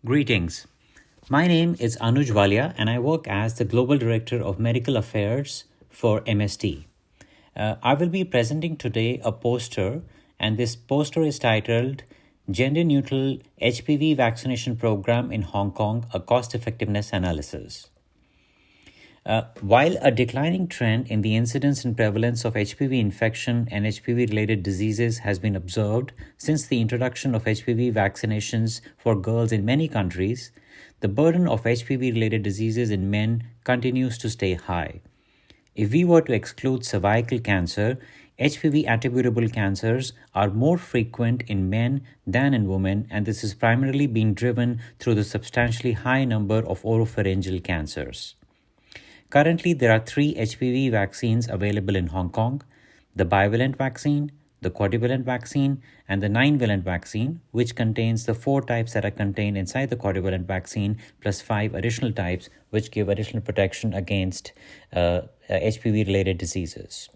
Greetings. My name is Anuj Walia and I work as the Global Director of Medical Affairs for MST. I will be presenting today a poster, and this poster is titled Gender Neutral HPV Vaccination Program in Hong Kong, a Cost Effectiveness Analysis. While a declining trend in the incidence and prevalence of HPV infection and HPV-related diseases has been observed since the introduction of HPV vaccinations for girls in many countries, the burden of HPV-related diseases in men continues to stay high. If we were to exclude cervical cancer, HPV attributable cancers are more frequent in men than in women, and this is primarily being driven through the substantially high number of oropharyngeal cancers. Currently, there are 3 HPV vaccines available in Hong Kong: the bivalent vaccine, the quadrivalent vaccine, and the 9-valent vaccine, which contains the 4 types that are contained inside the quadrivalent vaccine, plus 5 additional types, which give additional protection against HPV-related diseases.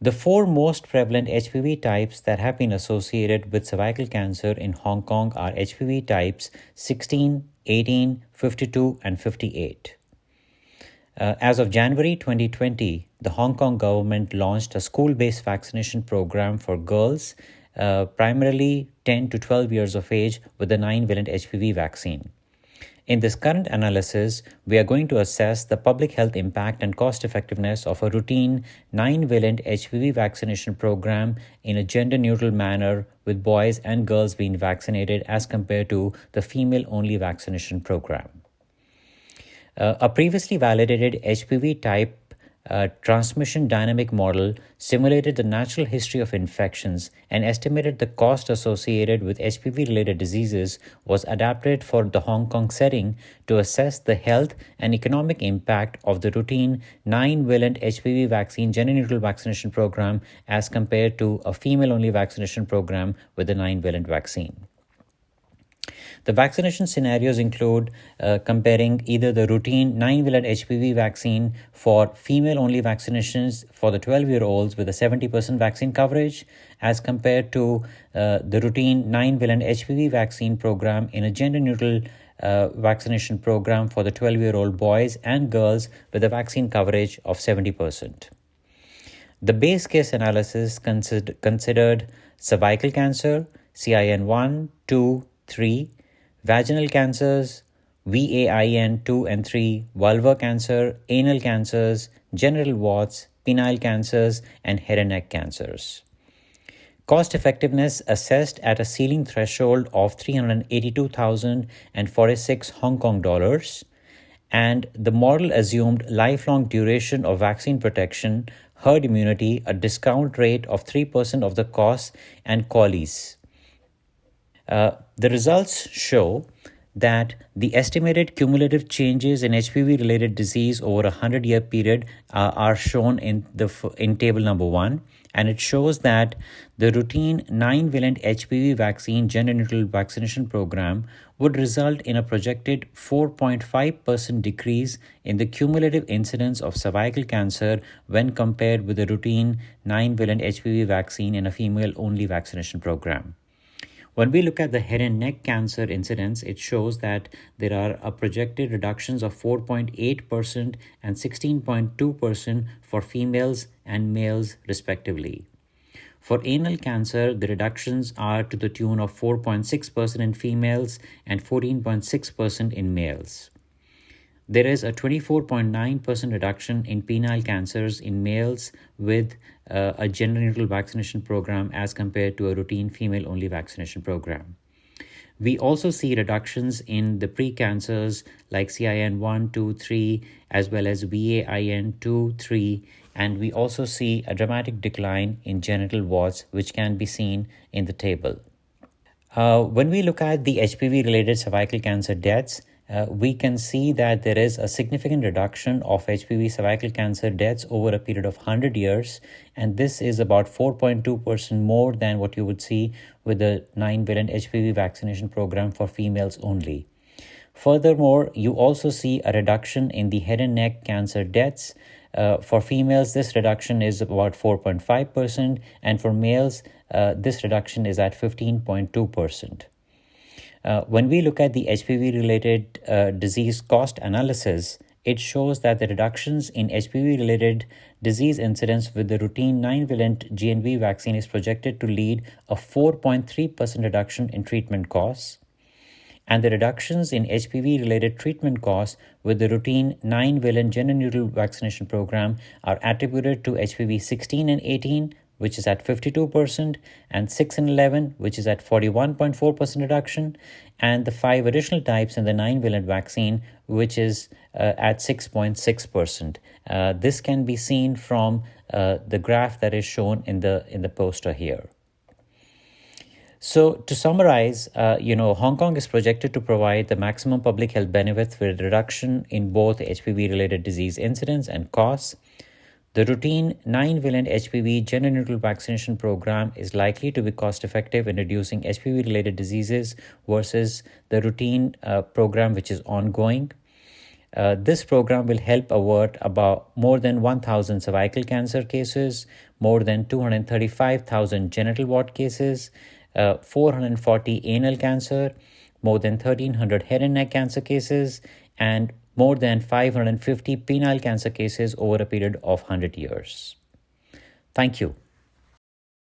The 4 most prevalent HPV types that have been associated with cervical cancer in Hong Kong are HPV types 16, 18, 52, and 58. As of January 2020, the Hong Kong government launched a school-based vaccination program for girls, primarily 10 to 12 years of age, with the 9-valent HPV vaccine. In this current analysis, we are going to assess the public health impact and cost effectiveness of a routine 9-valent HPV vaccination program in a gender-neutral manner, with boys and girls being vaccinated as compared to the female-only vaccination program. A previously validated HPV type transmission dynamic model simulated the natural history of infections and estimated the cost associated with HPV-related diseases was adapted for the Hong Kong setting to assess the health and economic impact of the routine 9-valent HPV vaccine gender-neutral vaccination program as compared to a female-only vaccination program with the 9-valent vaccine. The vaccination scenarios include comparing either the routine 9-valent HPV vaccine for female-only vaccinations for the 12-year-olds with a 70% vaccine coverage as compared to the routine 9-valent HPV vaccine program in a gender-neutral vaccination program for the 12-year-old boys and girls with a vaccine coverage of 70%. The base case analysis considered cervical cancer, CIN1, 2, 3, vaginal cancers, VAIN 2 and 3, vulvar cancer, anal cancers, genital warts, penile cancers, and head and neck cancers. Cost effectiveness assessed at a ceiling threshold of 382,046 Hong Kong dollars, and the model assumed lifelong duration of vaccine protection, herd immunity, a discount rate of 3% of the cost, and QALYs. The results show that the estimated cumulative changes in HPV-related disease over a 100-year period are shown in table number 1, and it shows that the routine 9-valent HPV vaccine gender-neutral vaccination program would result in a projected 4.5% decrease in the cumulative incidence of cervical cancer when compared with the routine 9-valent HPV vaccine in a female-only vaccination program. When we look at the head and neck cancer incidence, it shows that there are projected reductions of 4.8% and 16.2% for females and males respectively. For anal cancer, the reductions are to the tune of 4.6% in females and 14.6% in males. There is a 24.9% reduction in penile cancers in males with a gender-neutral vaccination program as compared to a routine female-only vaccination program. We also see reductions in the precancers like CIN1, 2, 3, as well as VAIN 2, 3, and we also see a dramatic decline in genital warts, which can be seen in the table. When we look at the HPV-related cervical cancer deaths, we can see that there is a significant reduction of HPV cervical cancer deaths over a period of 100 years, and this is about 4.2% more than what you would see with the 9-valent HPV vaccination program for females only. Furthermore, you also see a reduction in the head and neck cancer deaths. For females, this reduction is about 4.5%, and for males, this reduction is at 15.2%. When we look at the HPV-related disease cost analysis, it shows that the reductions in HPV-related disease incidence with the routine 9-valent GNV vaccine is projected to lead a 4.3% reduction in treatment costs, and the reductions in HPV-related treatment costs with the routine 9-valent gender-neutral vaccination program are attributed to HPV 16 and 18, which is at 52%, and 6 and 11, which is at 41.4% reduction, and the 5 additional types in the 9-valent vaccine, which is at 6.6%. This can be seen from the graph that is shown in the poster here. So to summarize, Hong Kong is projected to provide the maximum public health benefits with a reduction in both HPV-related disease incidence and costs. The routine 9-valent HPV gender-neutral vaccination program is likely to be cost-effective in reducing HPV-related diseases versus the routine program, which is ongoing. This program will help avert about more than 1,000 cervical cancer cases, more than 235,000 genital wart cases, 440 anal cancer, more than 1,300 head and neck cancer cases, and more than 550 penile cancer cases over a period of 100 years. Thank you.